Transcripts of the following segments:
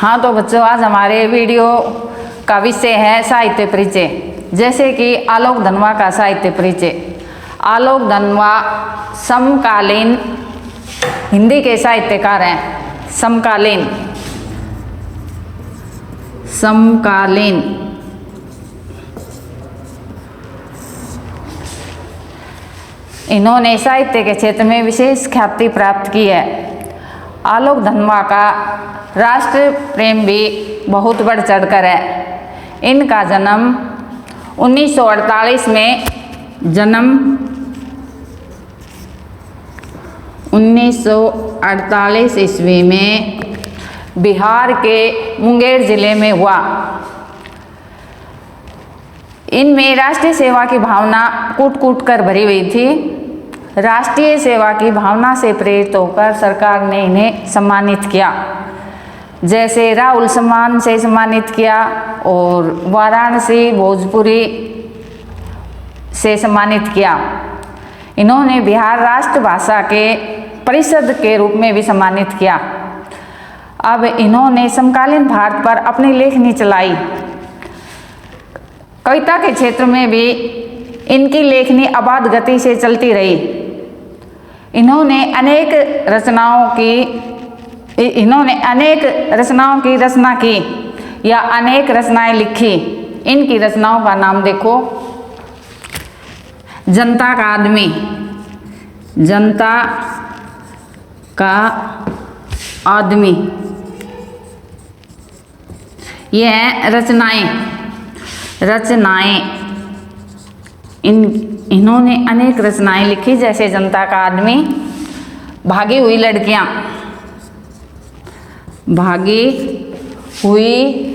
हाँ तो बच्चों, आज हमारे वीडियो का विषय है साहित्य परिचय। जैसे कि आलोक धनवा का साहित्य परिचय। आलोक धनवा समकालीन हिंदी के साहित्यकार हैं। समकालीन इन्होंने साहित्य के क्षेत्र में विशेष ख्याति प्राप्त की है। आलोक धनवा का राष्ट्र प्रेम भी बहुत बढ़ चढ़कर है। इनका जन्म 1948 में 1948 ईस्वी में बिहार के मुंगेर जिले में हुआ। इनमें राष्ट्रीय सेवा की भावना कूट कूट कर भरी हुई थी। राष्ट्रीय सेवा की भावना से प्रेरित होकर सरकार ने इन्हें सम्मानित किया। जैसे राहुल सम्मान से सम्मानित किया और वाराणसी भोजपुरी से सम्मानित किया। इन्होंने बिहार राष्ट्रभाषा के परिषद के रूप में भी सम्मानित किया। अब इन्होंने समकालीन भारत पर अपनी लेखनी चलाई। कविता के क्षेत्र में भी इनकी लेखनी अबाध गति से चलती रही। इन्होंने अनेक रचनाओं की रचना की या अनेक रचनाएं लिखी। इनकी रचनाओं का नाम देखो। जनता का आदमी, जनता का आदमी, ये है रचनाएं। इन्होंने अनेक रचनाएं लिखी, जैसे जनता का आदमी, भागी हुई लड़कियां, भागी हुई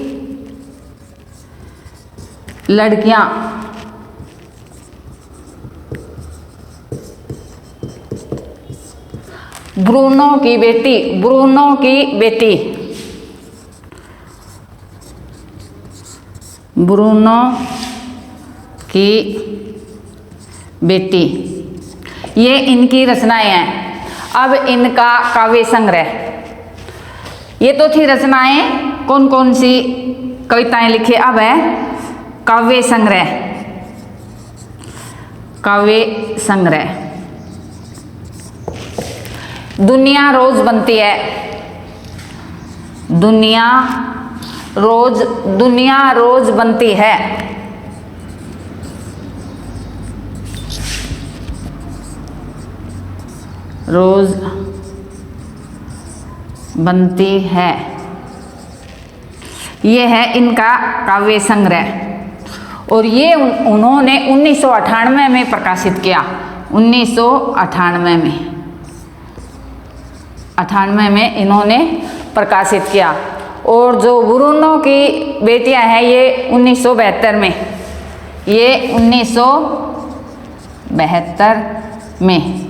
लड़कियां, ब्रूनो की बेटी, ब्रूनो की बेटी, ब्रूनो की बेटी, ये इनकी रचनाएं हैं। अब इनका काव्य संग्रह, ये तो थी रचनाएं, कौन कौन सी कविताएं लिखी। अब है काव्य संग्रह। काव्य संग्रह। दुनिया रोज बनती है, दुनिया रोज बनती है, रोज बनती है। ये है इनका काव्य संग्रह और ये उन्होंने 1998 में प्रकाशित किया। 1998 में इन्होंने प्रकाशित किया। और जो ब्रूनो की बेटियां हैं, ये 1972 में, ये 1972 में।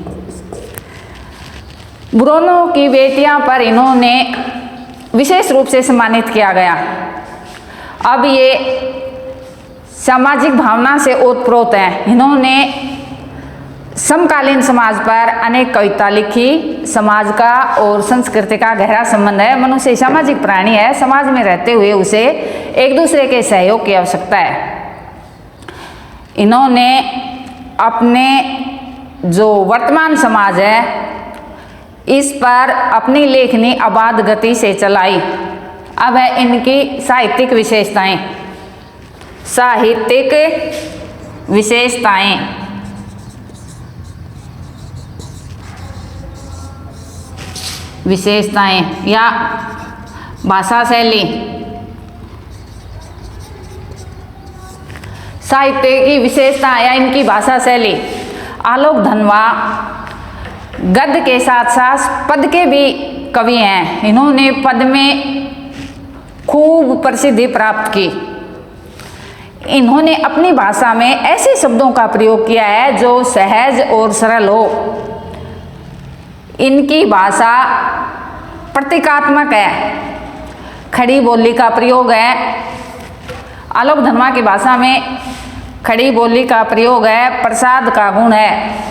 ब्रूनो की बेटियां पर इन्होंने विशेष रूप से सम्मानित किया गया। अब ये सामाजिक भावना से ओतप्रोत हैं। इन्होंने समकालीन समाज पर अनेक कविता लिखी। समाज का और संस्कृति का गहरा संबंध है। मनुष्य सामाजिक प्राणी है। समाज में रहते हुए उसे एक दूसरे के सहयोग की आवश्यकता है। इन्होंने अपने जो वर्तमान समाज है, इस पर अपनी लेखनी अबाध गति से चलाई। अब है इनकी साहित्यिक विशेषताएं। साहित्यिक विशेषताएं। विशेषताएं या भाषा शैली। साहित्य की विशेषता या इनकी भाषा शैली। आलोक धनवा गद्य के साथ साथ पद के भी कवि हैं। इन्होंने पद में खूब प्रसिद्धि प्राप्त की। इन्होंने अपनी भाषा में ऐसे शब्दों का प्रयोग किया है जो सहज और सरल हो। इनकी भाषा प्रतीकात्मक है। खड़ी बोली का प्रयोग है। आलोक धनवा की भाषा में खड़ी बोली का प्रयोग है। प्रसाद का गुण है।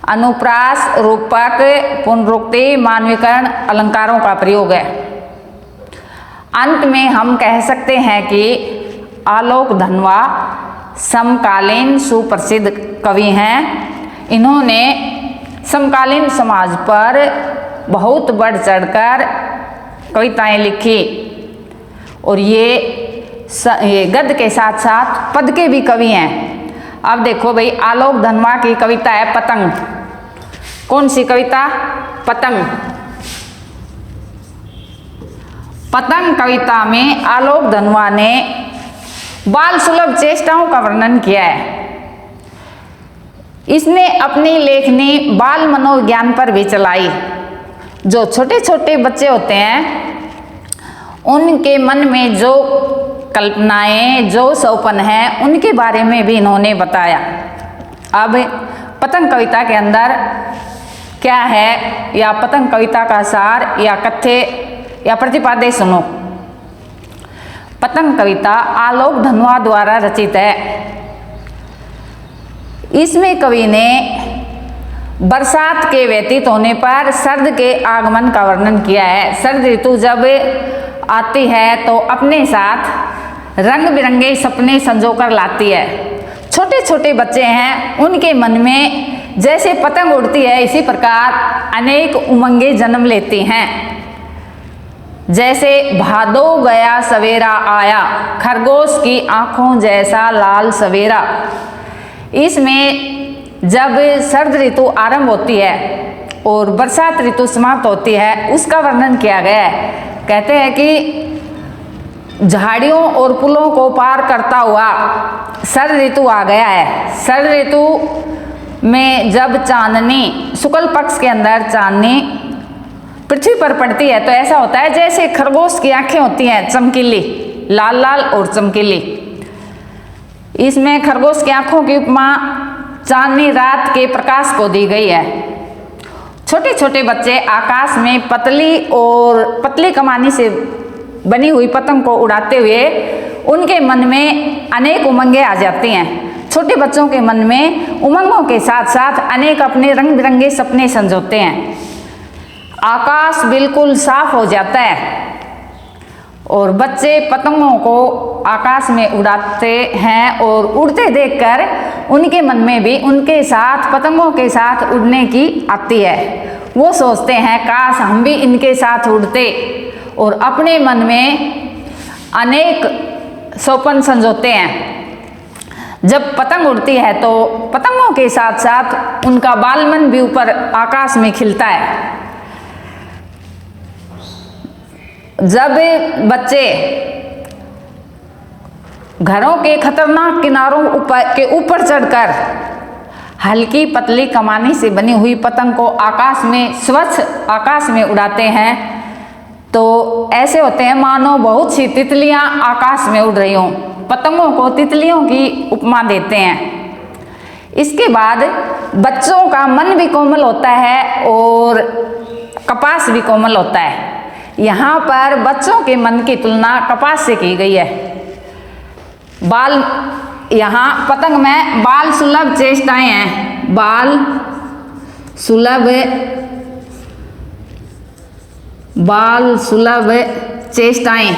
अनुप्रास, रूपक, पुनरुक्ति, मानवीकरण, अलंकारों का प्रयोग है। अंत में हम कह सकते हैं कि आलोक धनवा समकालीन सुप्रसिद्ध कवि हैं। इन्होंने समकालीन समाज पर बहुत बढ़ चढ़कर कविताएं लिखी और ये गद्य के साथ साथ पद के भी कवि हैं। अब देखो भाई, आलोक धनवा की कविता है पतंग। कौन सी कविता? पतंग। पतंग कविता में आलोक धनवा ने बाल सुलभ चेष्टाओं का वर्णन किया है। इसने अपनी लेखनी बाल मनोविज्ञान पर भी चलाई। जो छोटे छोटे बच्चे होते हैं उनके मन में जो कल्पनाएं, जो सौपन है, उनके बारे में भी इन्होंने बताया। अब पतंग कविता के अंदर क्या है, या पतंग कविता का सार या कथ्य या प्रतिपाद्य सुनो। पतंग कविता आलोक धनवा द्वारा रचित है। इसमें कवि ने बरसात के व्यतीत होने पर सर्द के आगमन का वर्णन किया है। सर्द ऋतु जब आती है तो अपने साथ रंग बिरंगे सपने संजोकर लाती है। छोटे छोटे बच्चे हैं, उनके मन में जैसे पतंग उड़ती है, इसी प्रकार अनेक उमंगे जन्म लेती हैं। जैसे भादो गया सवेरा आया, खरगोश की आंखों जैसा लाल सवेरा। इसमें जब सर्द ऋतु आरंभ होती है और बरसात ऋतु समाप्त होती है, उसका वर्णन किया गया है। कहते हैं कि झाड़ियों और पुलों को पार करता हुआ शरद ऋतु आ गया है। शरद ऋतु में जब चांदनी, शुक्ल पक्ष के अंदर चांदनी पृथ्वी पर पड़ती है तो ऐसा होता है जैसे खरगोश की आंखें होती हैं चमकीली, लाल लाल और चमकीली। इसमें खरगोश की आंखों की उपमा चांदनी रात के प्रकाश को दी गई है। छोटे छोटे बच्चे आकाश में पतली कमानी से बनी हुई पतंग को उड़ाते हुए उनके मन में अनेक उमंगें आ जाती हैं। छोटे बच्चों के मन में उमंगों के साथ साथ अनेक अपने रंग बिरंगे सपने संजोते हैं। आकाश बिल्कुल साफ हो जाता है और बच्चे पतंगों को आकाश में उड़ाते हैं और उड़ते देखकर उनके मन में भी उनके साथ, पतंगों के साथ उड़ने की आती है। वो सोचते हैं काश हम भी इनके साथ उड़ते, और अपने मन में अनेक सौपन संजोते हैं। जब पतंग उड़ती है तो पतंगों के साथ साथ उनका बालमन भी ऊपर आकाश में खिलता है। जब बच्चे घरों के खतरनाक किनारों के ऊपर चढ़कर हल्की पतली कमानी से बनी हुई पतंग को आकाश में, स्वच्छ आकाश में उड़ाते हैं तो ऐसे होते हैं मानो बहुत सी तितलियां आकाश में उड़ रही हों। पतंगों को तितलियों की उपमा देते हैं। इसके बाद बच्चों का मन भी कोमल होता है और कपास भी कोमल होता है। यहाँ पर बच्चों के मन की तुलना कपास से की गई है। यहाँ पतंग में बाल सुलभ चेष्टाएं हैं। बाल सुलभ चेष्टाएं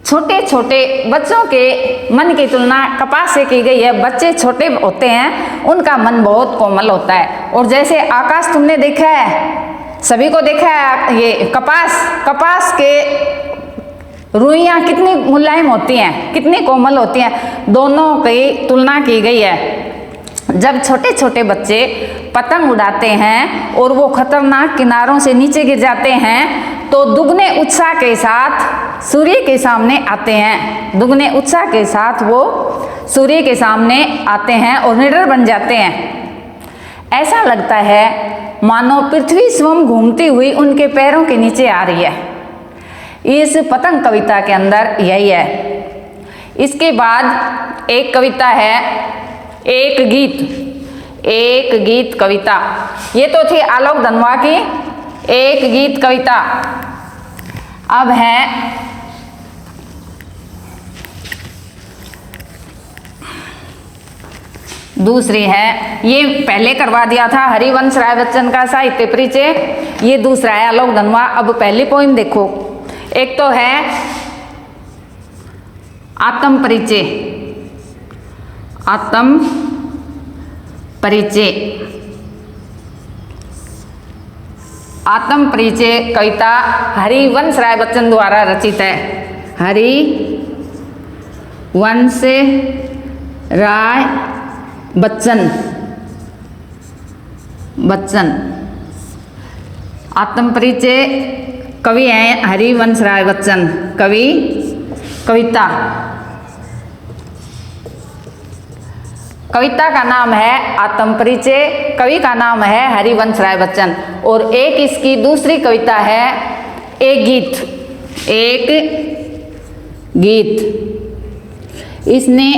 छोटे छोटे बच्चों के मन की तुलना कपास से की गई है। बच्चे छोटे होते हैं, उनका मन बहुत कोमल होता है। और जैसे आकाश तुमने देखा है, सभी को देखा है, ये कपास के रुइयां कितनी मुलायम होती हैं, कितनी कोमल होती हैं, दोनों की तुलना की गई है। जब छोटे छोटे बच्चे पतंग उड़ाते हैं और वो खतरनाक किनारों से नीचे गिर जाते हैं तो दुगने उत्साह के साथ सूर्य के सामने आते हैं। दुगने उत्साह के साथ वो सूर्य के सामने आते हैं और निडर बन जाते हैं। ऐसा लगता है मानो पृथ्वी स्वयं घूमती हुई उनके पैरों के नीचे आ रही है। इस पतंग कविता के अंदर यही है। इसके बाद एक कविता है एक गीत कविता। ये तो थी आलोक धनवा की एक गीत कविता। अब है दूसरी है, ये पहले करवा दिया था, हरिवंश राय बच्चन का साहित्य परिचय। ये दूसरा है आलोक धनवा। अब पहली पोइम देखो, एक तो है आत्म परिचय। आत्म परिचय, आत्म परिचय कविता हरिवंश राय बच्चन द्वारा रचित है। हरिवंश राय बच्चन आत्म परिचय कवि हैं हरिवंश राय बच्चन। कवि कविता का नाम है आत्म परिचय, कवि का नाम है हरिवंश राय बच्चन। और एक इसकी दूसरी कविता है एक गीत। इसने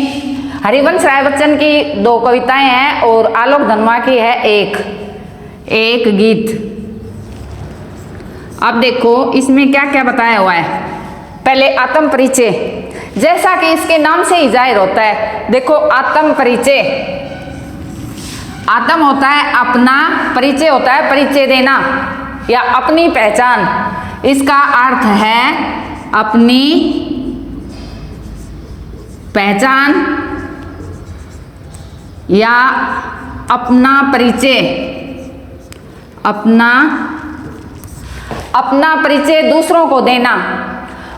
हरिवंश राय बच्चन की दो कविताएं हैं और आलोक धनवा की है एक गीत। अब देखो इसमें क्या क्या बताया हुआ है। पहले आत्म परिचय, जैसा कि इसके नाम से ही जाहिर होता है। देखो आत्म परिचय, आत्म होता है अपना, परिचय होता है परिचय देना या अपनी पहचान। इसका अर्थ है अपनी पहचान या अपना परिचय। अपना परिचय दूसरों को देना।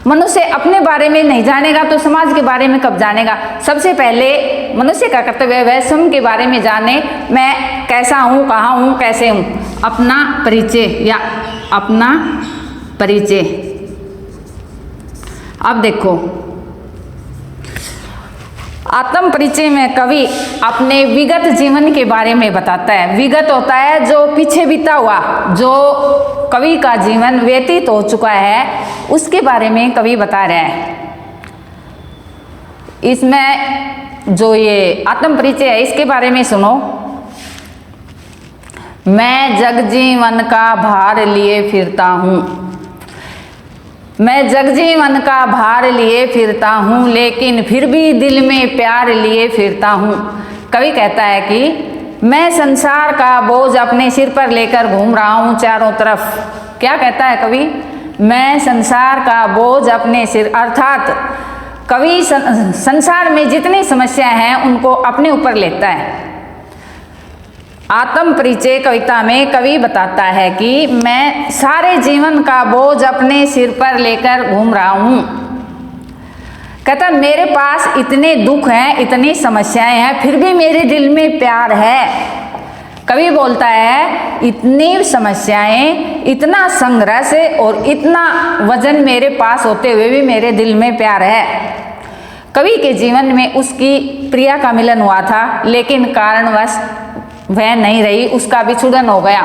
मनुष्य अपने बारे में नहीं जानेगा तो समाज के बारे में कब जानेगा। सबसे पहले मनुष्य का कर्तव्य है स्वयं के बारे में जाने, मैं कैसा हूँ, कहाँ हूँ, कैसे हूँ। अपना परिचय या अपना परिचय। अब देखो आत्म परिचय में कवि अपने विगत जीवन के बारे में बताता है। विगत होता है जो पीछे बीता हुआ, जो कवि का जीवन व्यतीत हो चुका है, उसके बारे में कवि बता रहा है। इसमें जो ये आत्म परिचय है इसके बारे में सुनो। मैं जगजीवन का भार लिए फिरता हूँ, मैं जगजीवन का भार लिए फिरता हूँ, लेकिन फिर भी दिल में प्यार लिए फिरता हूँ। कवि कहता है कि मैं संसार का बोझ अपने सिर पर लेकर घूम रहा हूँ चारों तरफ। क्या कहता है कवि? मैं संसार का बोझ अपने सिर, अर्थात कवि संसार में जितनी समस्याएं हैं उनको अपने ऊपर लेता है। आत्म परिचय कविता में कवि बताता है कि मैं सारे जीवन का बोझ अपने सिर पर लेकर घूम रहा हूँ। कहता मेरे पास इतने दुख हैं, इतनी समस्याएं हैं, फिर भी मेरे दिल में प्यार है। कवि बोलता है इतनी समस्याएं, इतना संघर्ष और इतना वजन मेरे पास होते हुए भी मेरे दिल में प्यार है। कवि के जीवन में उसकी प्रिया का मिलन हुआ था, लेकिन कारणवश वह नहीं रही, उसका विछुड़न हो गया।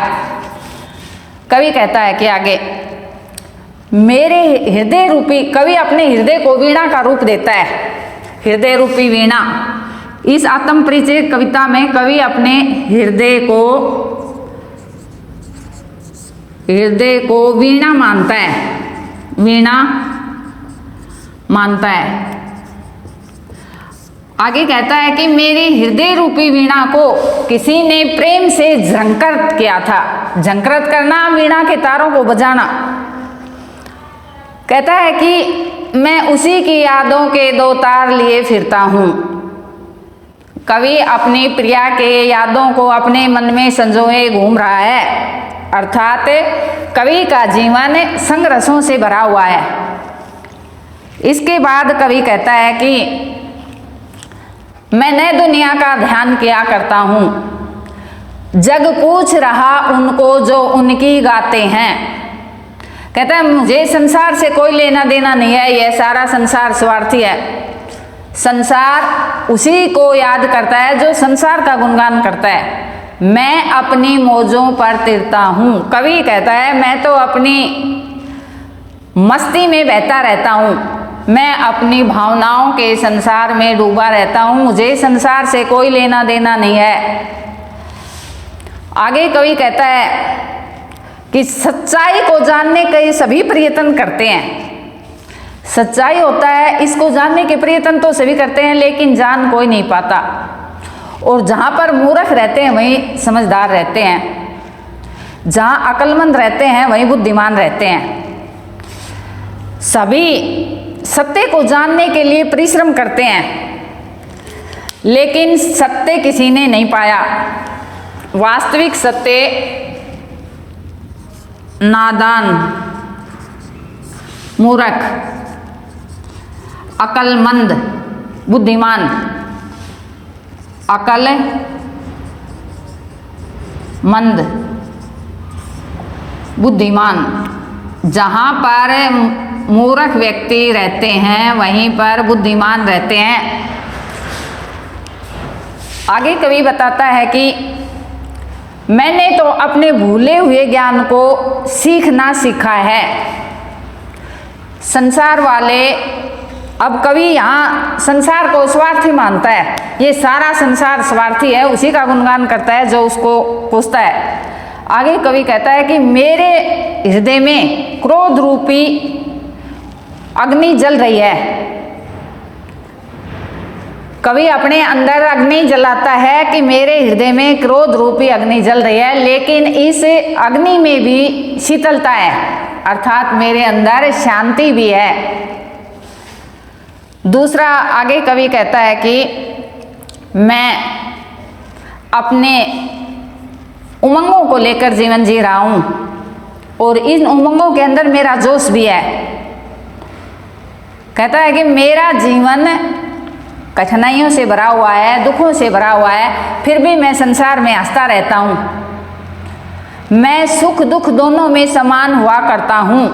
कवि कहता है कि आगे मेरे हृदय रूपी, कवि अपने हृदय को वीणा का रूप देता है, हृदय रूपी वीणा। इस आत्म परिचय कविता में कवि अपने हृदय को वीणा मानता है, वीणा मानता है। आगे कहता है कि मेरी हृदय रूपी वीणा को किसी ने प्रेम से झंकृत किया था। झंकृत करना, वीणा के तारों को बजाना। कहता है कि मैं उसी की यादों के दो तार लिए फिरता हूँ। कवि अपनी प्रिया के यादों को अपने मन में संजोए घूम रहा है, अर्थात कवि का जीवन संघर्षों से भरा हुआ है। इसके बाद कवि कहता है कि मैं नए दुनिया का ध्यान किया करता हूँ, जग पूछ रहा उनको जो उनकी गाते हैं। कहता है मुझे संसार से कोई लेना देना नहीं है, यह सारा संसार स्वार्थी है। संसार उसी को याद करता है जो संसार का गुणगान करता है। मैं अपनी मौजों पर तिरता हूँ। कवि कहता है मैं तो अपनी मस्ती में बहता रहता हूँ, मैं अपनी भावनाओं के संसार में डूबा रहता हूँ, मुझे संसार से कोई लेना देना नहीं है। आगे कवि कहता है कि सच्चाई को जानने के सभी प्रयत्न करते हैं। सच्चाई होता है, इसको जानने के प्रयत्न तो सभी करते हैं, लेकिन जान कोई नहीं पाता। और जहाँ पर मूर्ख रहते हैं वहीं समझदार रहते हैं, जहाँ अक्लमंद रहते हैं वहीं बुद्धिमान रहते हैं। सभी सत्य को जानने के लिए परिश्रम करते हैं, लेकिन सत्य किसी ने नहीं पाया। वास्तविक सत्य नादान, मूर्ख, अक्लमंद, बुद्धिमान, अक्लमंद, बुद्धिमान, जहाँ पर मूर्ख व्यक्ति रहते हैं वहीं पर बुद्धिमान रहते हैं। आगे कवि बताता है कि मैंने तो अपने भूले हुए ज्ञान को सीखना सीखा है। संसार वाले, अब कवि यहाँ संसार को स्वार्थी मानता है, ये सारा संसार स्वार्थी है, उसी का गुणगान करता है जो उसको पूछता है। आगे कवि कहता है कि मेरे हृदय में क्रोध रूपी अग्नि जल रही है। कवि अपने अंदर अग्नि जलाता है कि मेरे हृदय में क्रोध रूपी अग्नि जल रही है, लेकिन इस अग्नि में भी शीतलता है, अर्थात मेरे अंदर शांति भी है। दूसरा आगे कवि कहता है कि मैं अपने उमंगों को लेकर जीवन जी रहा हूं और इन उमंगों के अंदर मेरा जोश भी है। कहता है कि मेरा जीवन कठिनाइयों से भरा हुआ है, दुखों से भरा हुआ है, फिर भी मैं संसार में हंसता रहता हूँ। मैं सुख दुख दोनों में समान हुआ करता हूँ।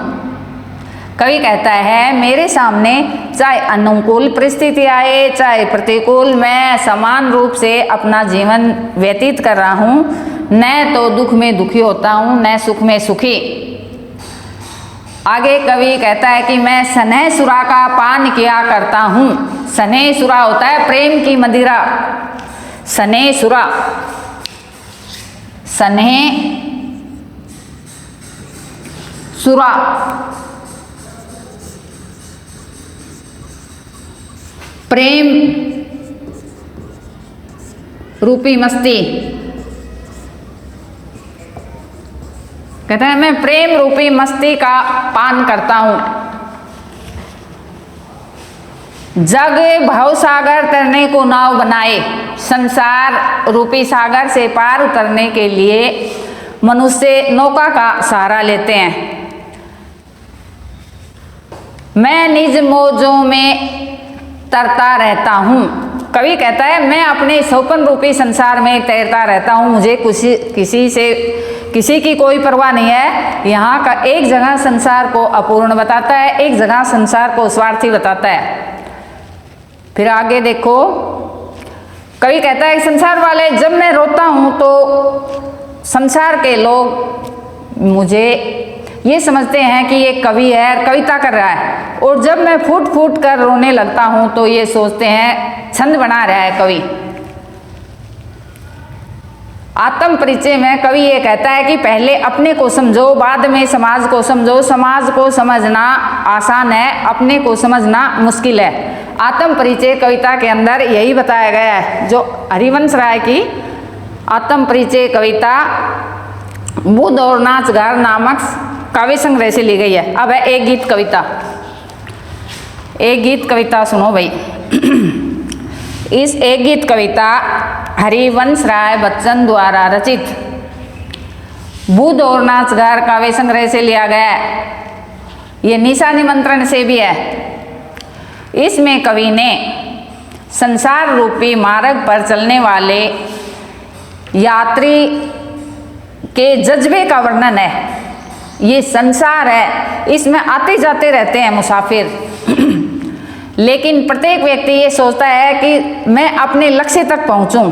कवि कहता है मेरे सामने चाहे अनुकूल परिस्थिति आए चाहे प्रतिकूल, मैं समान रूप से अपना जीवन व्यतीत कर रहा हूँ। न तो दुख में दुखी होता हूँ न सुख में सुखी। आगे कवि कहता है कि मैं स्नेह सुरा का पान किया करता हूँ। स्नेह सुरा होता है प्रेम की मदिरा। स्नेह सुरा, स्नेह सुरा, प्रेम रूपी मस्ती। कहता है मैं प्रेम रूपी मस्ती का पान करता हूं। जग भव सागर तरने को नाव बनाए। संसार रूपी सागर से पार उतरने के लिए मनुष्य नौका का सहारा लेते हैं। मैं निज मौजों में तरता रहता हूँ। कवि कहता है मैं अपने सौपन रूपी संसार में तैरता रहता हूँ, मुझे किसी की कोई परवाह नहीं है। यहाँ का एक जगह संसार को अपूर्ण बताता है, एक जगह संसार को स्वार्थी बताता है। फिर आगे देखो कवि कहता है संसार वाले, जब मैं रोता हूँ तो संसार के लोग मुझे ये समझते हैं कि ये कवि है, कविता कर रहा है, और जब मैं फूट फूट कर रोने लगता हूँ तो ये सोचते हैं छंद बना रहा है कवि। आत्म परिचय में कवि ये कहता है कि पहले अपने को समझो, बाद में समाज को समझो। समाज को समझना आसान है, अपने को समझना मुश्किल है। आत्म परिचय कविता के अंदर यही बताया गया है, जो हरिवंश राय की आत्म परिचय कविता बुद्ध और नाचगार नामक काव्य संग्रह से ली गई है। अब है एक गीत कविता। एक गीत कविता सुनो भाई। इस एक गीत कविता हरिवंश राय बच्चन द्वारा रचित बुद्ध और नाचगार काव्य संग्रह से लिया गया है। ये निशा निमंत्रण से भी है। इसमें कवि ने संसार रूपी मार्ग पर चलने वाले यात्री के जज्बे का वर्णन है। ये संसार है, इसमें आते जाते रहते हैं मुसाफिर, लेकिन प्रत्येक व्यक्ति ये सोचता है कि मैं अपने लक्ष्य तक पहुंचूं।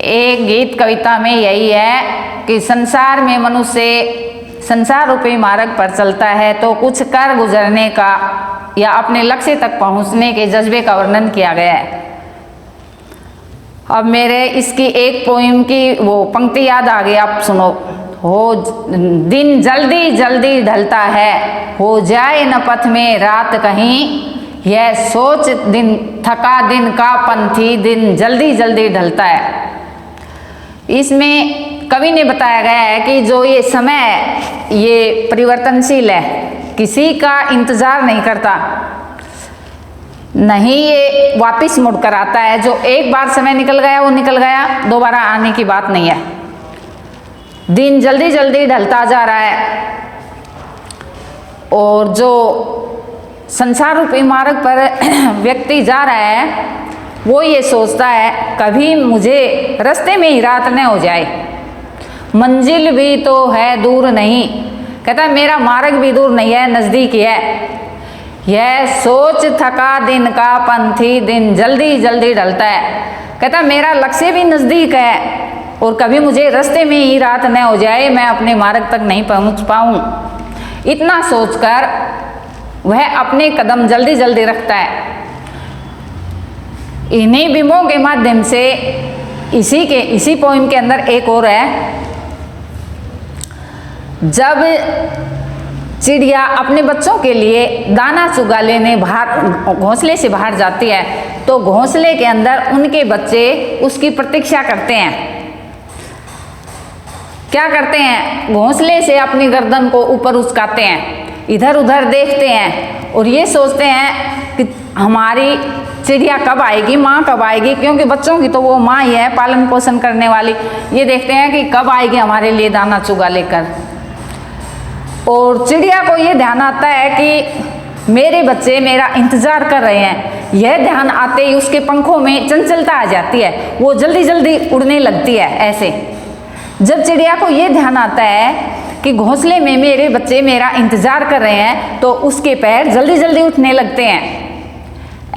एक गीत कविता में यही है कि संसार में मनुष्य संसार रूपी मार्ग पर चलता है तो कुछ कर गुजरने का या अपने लक्ष्य तक पहुंचने के जज्बे का वर्णन किया गया है। अब मेरे इसकी एक पोइम की वो पंक्ति याद आ गई, आप सुनो। हो दिन जल्दी जल्दी ढलता है, हो जाए न पथ में रात कहीं, यह सोच दिन थका दिन का पंथी दिन जल्दी जल्दी ढलता है। इसमें कवि ने बताया गया है कि जो ये समय है ये परिवर्तनशील है, किसी का इंतजार नहीं करता, नहीं ये वापस मुड़ कर आता है। जो एक बार समय निकल गया वो निकल गया, दोबारा आने की बात नहीं है। दिन जल्दी जल्दी ढलता जा रहा है और जो संसार रूपी मार्ग पर व्यक्ति जा रहा है वो ये सोचता है कभी मुझे रास्ते में ही रात न हो जाए, मंजिल भी तो है दूर नहीं। कहता है मेरा मार्ग भी दूर नहीं है, नज़दीक ही है। यह सोच थका दिन का पंथी दिन जल्दी जल्दी ढलता है। कहता मेरा लक्ष्य भी नज़दीक है और कभी मुझे रास्ते में ही रात न हो जाए, मैं अपने मार्ग तक नहीं पहुंच पाऊं। इतना सोचकर वह अपने कदम जल्दी जल्दी रखता है। इन्हीं बिंबों के माध्यम से इसी पोइम के अंदर एक और है। जब चिड़िया अपने बच्चों के लिए दाना चुगा लेने बाहर घोंसले से बाहर जाती है तो घोंसले के अंदर उनके बच्चे उसकी प्रतीक्षा करते हैं। क्या करते हैं? घोंसले से अपनी गर्दन को ऊपर उचकाते हैं, इधर उधर देखते हैं और ये सोचते हैं कि हमारी चिड़िया कब आएगी, माँ कब आएगी, क्योंकि बच्चों की तो वो माँ ही है पालन पोषण करने वाली। ये देखते हैं कि कब आएगी हमारे लिए दाना चुगा लेकर। और चिड़िया को ये ध्यान आता है कि मेरे बच्चे मेरा इंतजार कर रहे हैं। यह ध्यान आते ही उसके पंखों में चंचलता आ जाती है, वो जल्दी जल्दी उड़ने लगती है। ऐसे जब चिड़िया को ये ध्यान आता है कि घोंसले में मेरे बच्चे मेरा इंतजार कर रहे हैं तो उसके पैर जल्दी जल्दी उठने लगते हैं।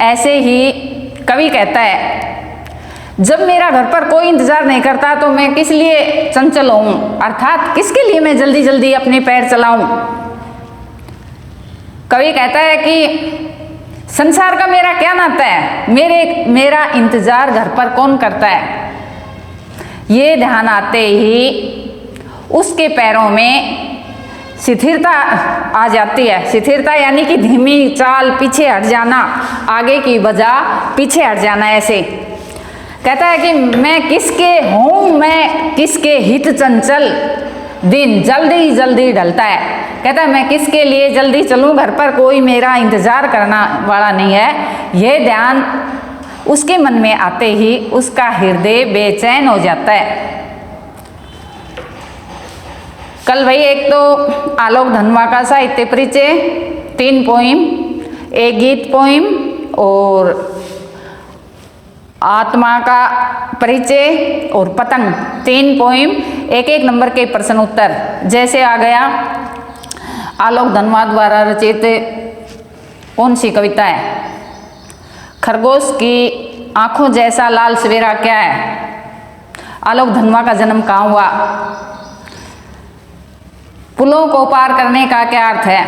ऐसे ही कवि कहता है जब मेरा घर पर कोई इंतजार नहीं करता तो मैं किस लिए चंचल हूं, अर्थात किसके लिए मैं जल्दी जल्दी अपने पैर चलाऊं। कवि कहता है कि संसार का मेरा क्या नाता है, मेरा इंतजार घर पर कौन करता है। ये ध्यान आते ही उसके पैरों में शिथिलता आ जाती है। शिथिलता यानी कि धीमी चाल, पीछे हट जाना, आगे की बजाय पीछे हट जाना। ऐसे कहता है कि मैं किसके हूँ, मैं किसके हित चंचल, दिन जल्दी जल्दी ढलता है। कहता है मैं किसके लिए जल्दी चलूँ, घर पर कोई मेरा इंतजार करना वाला नहीं है। यह ध्यान उसके मन में आते ही उसका हृदय बेचैन हो जाता है। कल भाई एक तो आलोक धनवा का साहित्य परिचय, 3 पोइम, एक गीत पोइम और आत्मा का परिचय और पतंग, 3 पोइम, एक नंबर के प्रश्न उत्तर। जैसे आ गया आलोक धनवा द्वारा रचित कौन सी कविता है? खरगोश की आंखों जैसा लाल सवेरा क्या है? आलोक धनवा का जन्म कहाँ हुआ? पुलों को पार करने का क्या अर्थ है?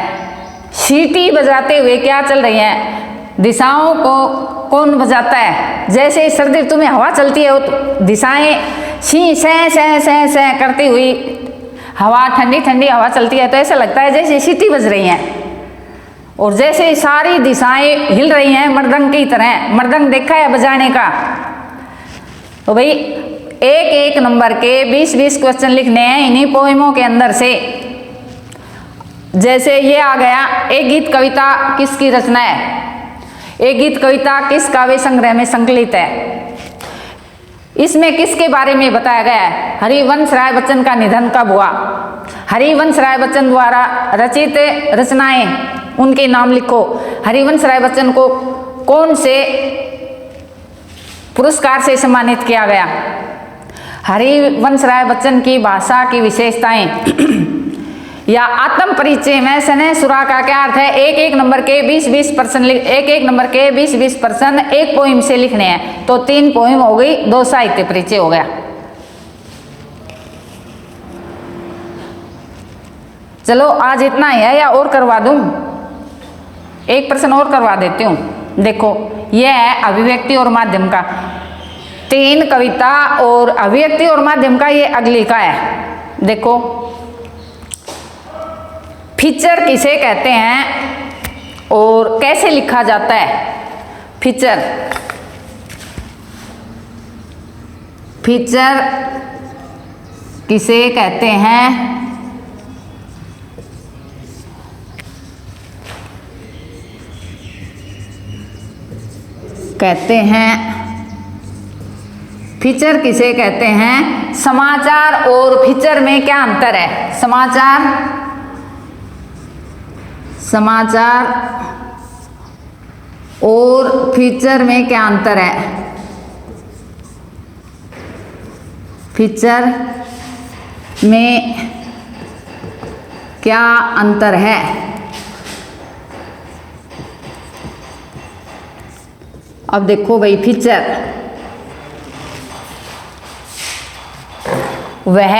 सीटी बजाते हुए क्या चल रही है? दिशाओं को कौन बजाता है? जैसे सर्दी ऋतु में हवा चलती है तो दिशाएं शी सह सह सह सह करती हुई हवा, ठंडी ठंडी हवा चलती है तो ऐसा लगता है जैसे सीटी बज रही हैं। और जैसे सारी दिशाएं हिल रही हैं मृदंग की तरह। मृदंग देखा है बजाने का? तो भाई एक नंबर के 20-20 क्वेश्चन लिखने हैं इन्हीं पोएमों के अंदर से। जैसे ये आ गया, एक गीत कविता किसकी रचना है? एक गीत कविता किस काव्य संग्रह में संकलित है? इसमें किसके बारे में बताया गया है? हरिवंश राय बच्चन का निधन कब हुआ? हरिवंश राय बच्चन द्वारा रचित रचनाएं, उनके नाम लिखो। हरिवंश राय बच्चन को कौन से पुरस्कार से सम्मानित किया गया? हरिवंश राय बच्चन की भाषा की विशेषताएं या आत्म परिचय में स्नेह सुरा का क्या अर्थ है? एक नंबर के 20-20 प्रश्न एक नंबर के 20-20 प्रश्न एक पोइम से लिखने हैं। तो 3 पोइम हो गई, 2 साहित्य परिचय हो गया। चलो आज इतना ही है या और करवा दूं? एक प्रश्न और करवा देती हूँ। देखो यह है अभिव्यक्ति और माध्यम का। 3 कविता और अभिव्यक्ति और माध्यम का, ये अगली का है। देखो फीचर किसे कहते हैं? और कैसे लिखा जाता है? फीचर, फीचर किसे कहते हैं? कहते हैं फीचर किसे कहते हैं? समाचार और फीचर में क्या अंतर है? समाचार, समाचार और फीचर में क्या अंतर है? फीचर में क्या अंतर है? अब देखो भाई, फीचर वह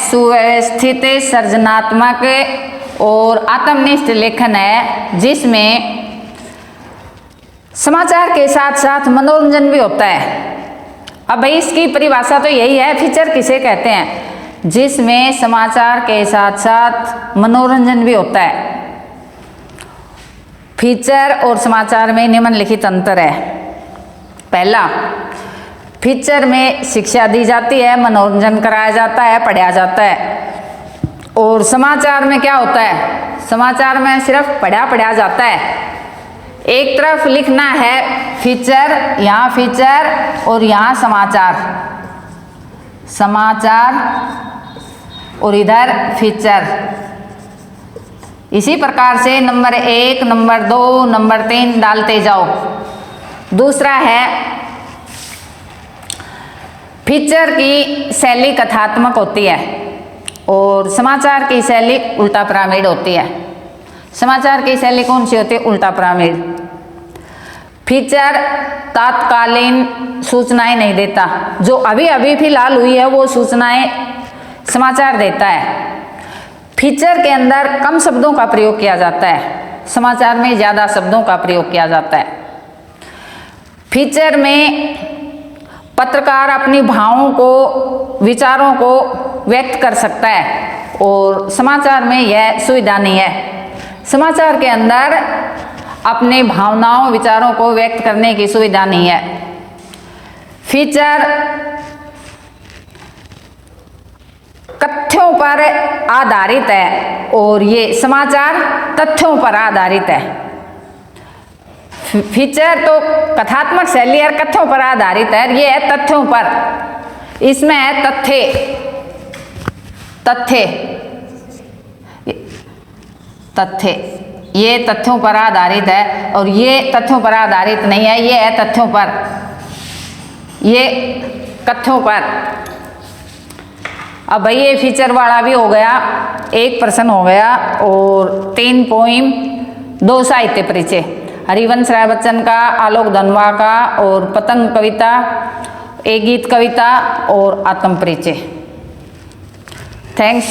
सुव्यवस्थित, सृजनात्मक और आत्मनिष्ठ लेखन है जिसमें समाचार के साथ साथ मनोरंजन भी होता है। अब भाई इसकी परिभाषा तो यही है, फीचर किसे कहते हैं? जिसमें समाचार के साथ साथ मनोरंजन भी होता है। फीचर और समाचार में निम्नलिखित अंतर है। पहला, फीचर में शिक्षा दी जाती है, मनोरंजन कराया जाता है, पढ़ाया जाता है। और समाचार में क्या होता है? समाचार में सिर्फ पढ़ाया जाता है। एक तरफ लिखना है फीचर, यहाँ फीचर और यहाँ समाचार, समाचार और इधर फीचर। इसी प्रकार से नंबर 1, नंबर 2, नंबर 3 डालते जाओ। दूसरा है, फीचर की शैली कथात्मक होती है और समाचार की शैली उल्टा पिरामिड होती है। समाचार की शैली कौन सी होती है? उल्टा पिरामिड। फीचर तात्कालीन सूचनाएं नहीं देता, जो अभी अभी फिलहाल हुई है वो सूचनाएं समाचार देता है। फीचर के अंदर कम शब्दों का प्रयोग किया जाता है, समाचार में ज़्यादा शब्दों का प्रयोग किया जाता है। फीचर में पत्रकार अपनी भावों को, विचारों को व्यक्त कर सकता है और समाचार में यह सुविधा नहीं है। समाचार के अंदर अपने भावनाओं, विचारों को व्यक्त करने की सुविधा नहीं है। फीचर तथ्यों पर आधारित है और ये समाचार तथ्यों पर आधारित है। फीचर तो कथात्मक शैली और तथ्यों पर आधारित है, ये है तथ्यों पर। इसमें है तथ्य, तथ्य, तथ्य, ये तथ्यों पर आधारित है और ये तथ्यों पर आधारित नहीं है, ये है तथ्यों पर, ये तथ्यों पर। अब भाई ये फीचर वाला भी हो गया, एक प्रश्न हो गया। और 3 पोइम, 2 साहित्य परिचय, हरिवंश राय बच्चन का, आलोक धनवा का और पतंग कविता, एक गीत कविता और आत्म परिचय। थैंक्स।